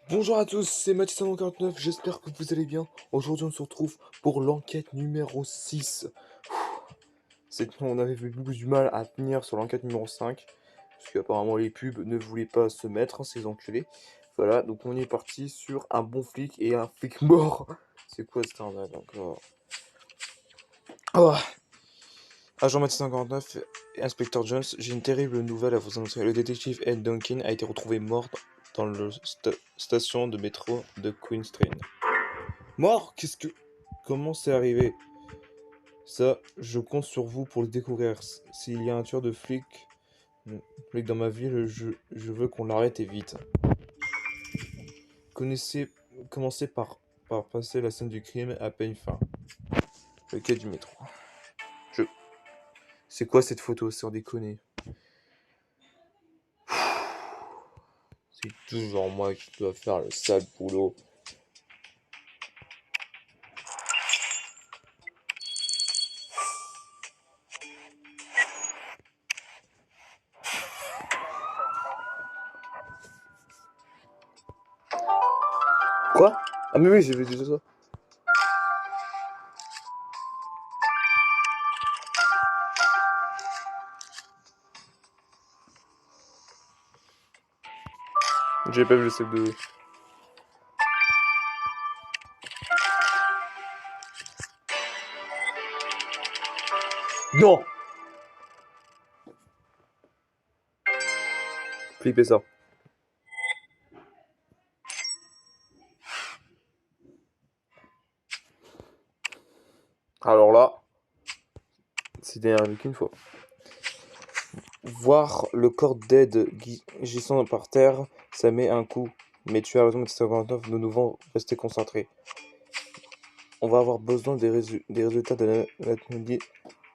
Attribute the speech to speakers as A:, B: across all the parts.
A: Bonjour à tous, c'est Mathis49, j'espère que vous allez bien. Aujourd'hui on se retrouve pour l'enquête numéro 6. On avait eu beaucoup du mal à tenir sur l'enquête numéro 5, parce qu'apparemment les pubs ne voulaient pas se mettre, ces enculés. Voilà, donc on est parti sur un bon flic et un flic mort. C'est quoi cette arnaque encore? Oh. Agent Mathis59 et Inspecteur Jones, j'ai une terrible nouvelle à vous annoncer. Le détective Ed Duncan a été retrouvé mort dans la station de métro de Queen Street. Mort? Comment c'est arrivé? Ça, je compte sur vous pour le découvrir. S'il y a un tueur de flic dans ma ville, je veux qu'on l'arrête et vite. Connaissez, Commencez par passer la scène du crime à peine fin. Le quai du métro. Je... C'est quoi cette photo, sans déconner? C'est toujours moi qui dois faire le sale boulot. Quoi? Ah mais oui, j'ai vu déjà ça. J'ai pas vu le sac de... Non! Flippez ça. Alors là, c'était arrivé qu'une fois. Voir le corps d'Ed gisant par terre, ça met un coup. Mais tu as raison, Mathis 59, nous devons rester concentrés. On va avoir besoin des résultats de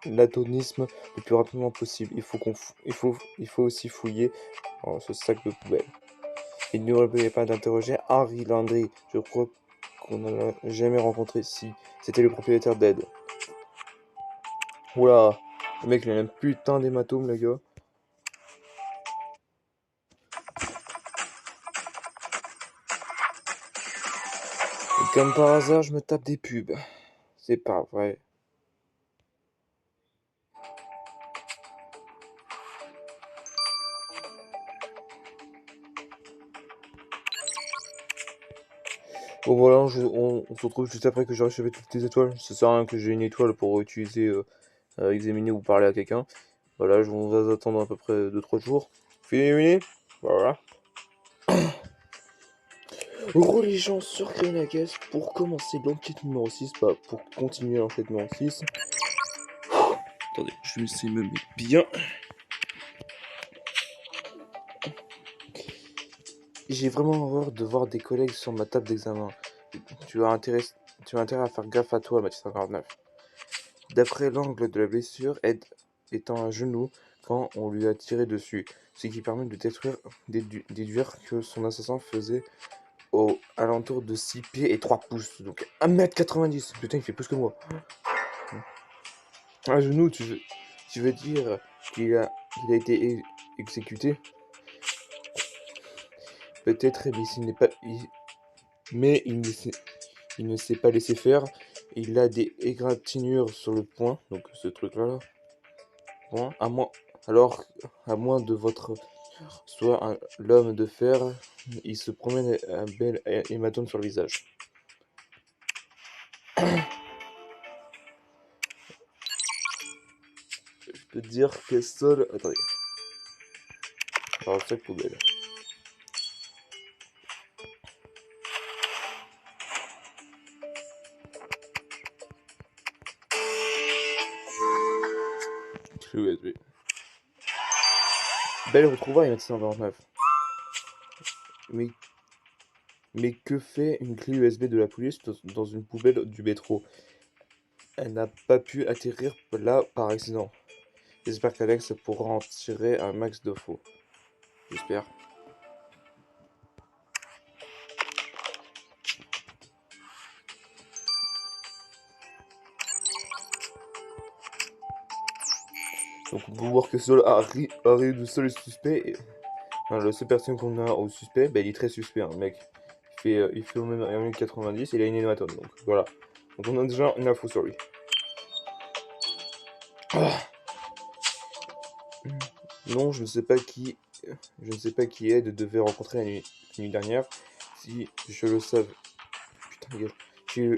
A: l'atomisme le plus rapidement possible. Il faut aussi fouiller ce sac de poubelle. Il n'oubliez pas d'interroger Harry Landry. Je crois qu'on ne l'a jamais rencontré. Si, c'était le propriétaire d'Ed. Oula, le mec il a un putain d'hématome, les gars. Et comme par hasard, je me tape des pubs. C'est pas vrai. Bon voilà, on se retrouve juste après que j'ai achevé toutes les étoiles. Ça sert à rien que j'ai une étoile pour utiliser, examiner ou parler à quelqu'un. Voilà, on va attendre à peu près 2-3 jours. Fini, voilà. Religion sur Greenacres pour commencer l'enquête numéro 6. Bah, pour continuer l'enquête numéro 6. Attendez, je vais essayer de me mettre bien. J'ai vraiment horreur de voir des collègues sur ma table d'examen. Tu as intérêt à faire gaffe à toi, Mathis 59. D'après l'angle de la blessure, Ed étant à genoux quand on lui a tiré dessus, ce qui permet de déduire que son assassin faisait au alentour de 6 pieds et 3 pouces, donc 1m90. Putain, il fait plus que moi. À genoux, tu veux dire qu'il a été exécuté? Peut-être, mais il ne s'est pas laissé faire. Il a des égratignures sur le poing, donc ce truc-là. Point. À moins de votre soit l'homme de fer, il se promène un bel hématome sur le visage. Je peux te dire que seul... Attendez. Alors, sac poubelle. Clé USB. Belle retrouvaille, 1929. Mais, mais que fait une clé USB de la police dans une poubelle du métro? Elle n'a pas pu atterrir là par accident. J'espère qu'Alex pourra en tirer un max de faux. J'espère. Donc on peut voir que Harry est le seul suspect. Enfin, la seule personne qu'on a au suspect, bah, il est très suspect, hein, mec. il fait au même 1m90 et il a une hématome. Donc voilà. Donc on a déjà une info sur lui. Ah. Non, je ne sais pas qui Ed devait rencontrer la nuit dernière. Si je le savais. Putain, gueule.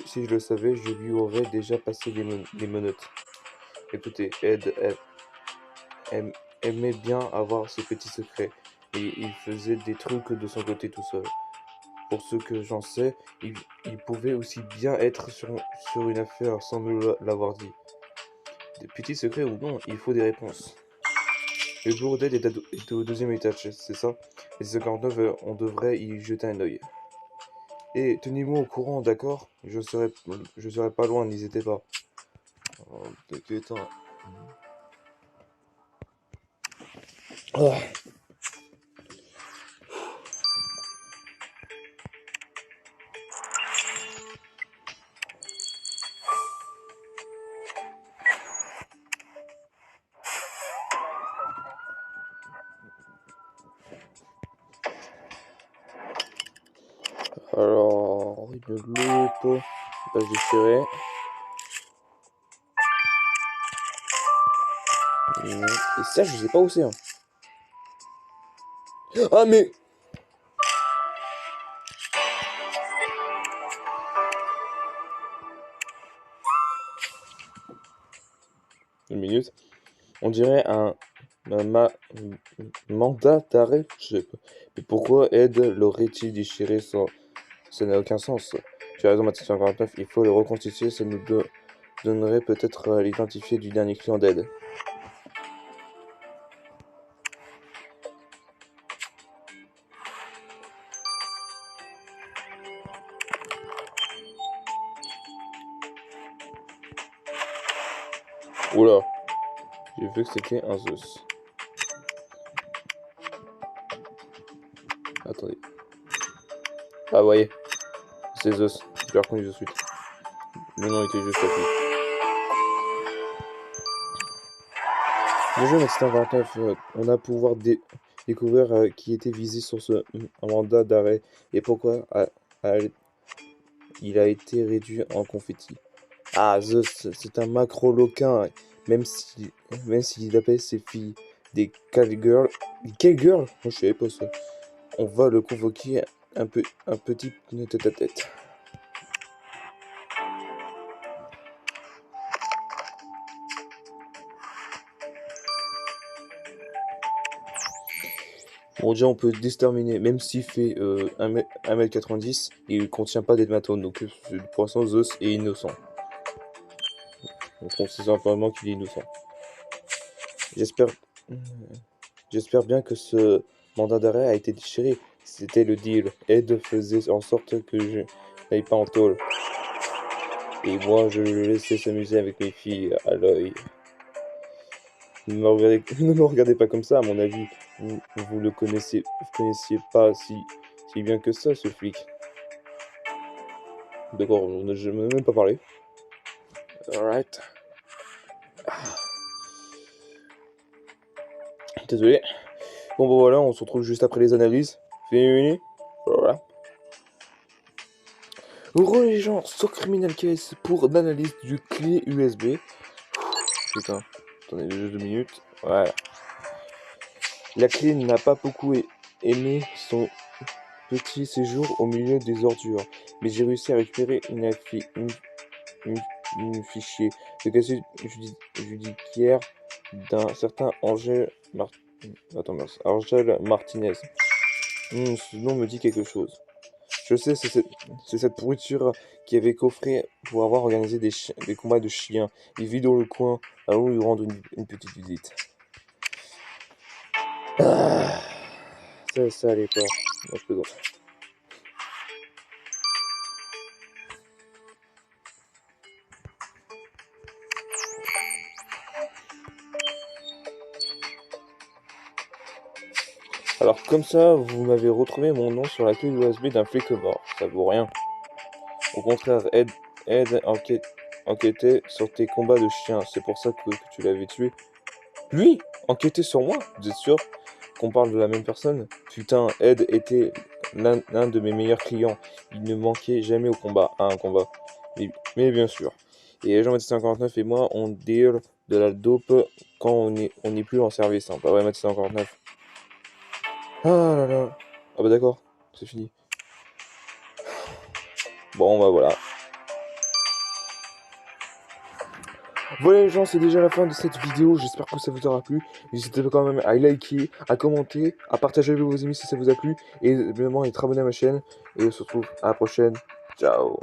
A: Si je le savais, je lui aurais déjà passé les menottes. Écoutez, aimait bien avoir ses petits secrets. Et il faisait des trucs de son côté tout seul. Pour ce que j'en sais, il pouvait aussi bien être sur une affaire sans me l'avoir dit. Des petits secrets ou non, il faut des réponses. Le bureau d'aide est au deuxième étage, c'est ça? Et 59, on devrait y jeter un œil. Et tenez-moi au courant, d'accord? Je serai pas loin, n'hésitez pas. Oh, putain. Ah. Alors, une loupe, page déchirée. Et ça, je sais pas où c'est. Hein. Ah, mais. Une minute. On dirait un mandat d'arrêt, je sais pas. Mais pourquoi Ed l'aurait-il déchiré sans... Ça n'a aucun sens. Tu as raison, Mathis 59, il faut le reconstituer, ça nous donnerait peut-être à l'identifier du dernier client d'Ed. Oula, j'ai vu que c'était un Zeus. Attendez. Ah, vous voyez, c'est Zeus. Je l'ai reconnu de suite. Le nom était juste affiché. Bonjour, Mathis 59, on a pouvoir découvrir qui était visé sur ce mandat d'arrêt et pourquoi il a été réduit en confetti. Ah, Zeus, c'est un macro-loquin, même s'il appelle ses filles des call-girls. Des call-girls? Moi, je savais pas ça. On va le convoquer un petit tête-à-tête. Bon, déjà, on peut déterminer, même s'il fait 1m90, il ne contient pas d'hématome, donc pour l'instant, Zeus est innocent. Donc on sait simplement qu'il est innocent. J'espère bien que ce mandat d'arrêt a été déchiré. C'était le deal. Ed faisait en sorte que je n'aille pas en tôle. Et moi, je le laissais s'amuser avec mes filles à l'œil. Ne me regardez pas comme ça, à mon avis. Vous le connaissiez pas si bien que ça, ce flic. D'accord, je ne m'en ai même pas parlé. Alright. Désolé. Bon, bah voilà, on se retrouve juste après les analyses. Fini. Voilà. Religion sur Criminal Case pour l'analyse du clé USB. Putain, attendez juste 2 minutes. Voilà. La clé n'a pas beaucoup aimé son petit séjour au milieu des ordures, mais j'ai réussi à récupérer une fichier de casier judiciaire d'un certain Angel Martinez. Ce nom me dit quelque chose. Je sais, c'est cette pourriture qui avait coffré pour avoir organisé des combats de chiens. Il vit dans le coin. Allons lui rendre une petite visite. Ah, ça allait pas. Non, je plaisante. Alors comme ça, vous m'avez retrouvé mon nom sur la clé USB d'un flic mort. Ça vaut rien. Au contraire, Ed enquêtait sur tes combats de chiens. C'est pour ça que tu l'avais tué. Lui? Enquêter sur moi? Vous êtes sûr qu'on parle de la même personne? Putain, Ed était l'un de mes meilleurs clients. Il ne manquait jamais à un combat. Mais bien sûr. Et Jean-Baptiste 149 et moi, on deal de la dope quand on n'est plus en service. Hein. Pas vrai, Baptiste 149. Ah là là. Ah bah d'accord, c'est fini. Bon, bah voilà. Voilà les gens, c'est déjà la fin de cette vidéo, j'espère que ça vous aura plu. N'hésitez pas quand même à liker, à commenter, à partager avec vos amis si ça vous a plu. Et évidemment, à être abonné à ma chaîne. Et on se retrouve à la prochaine. Ciao.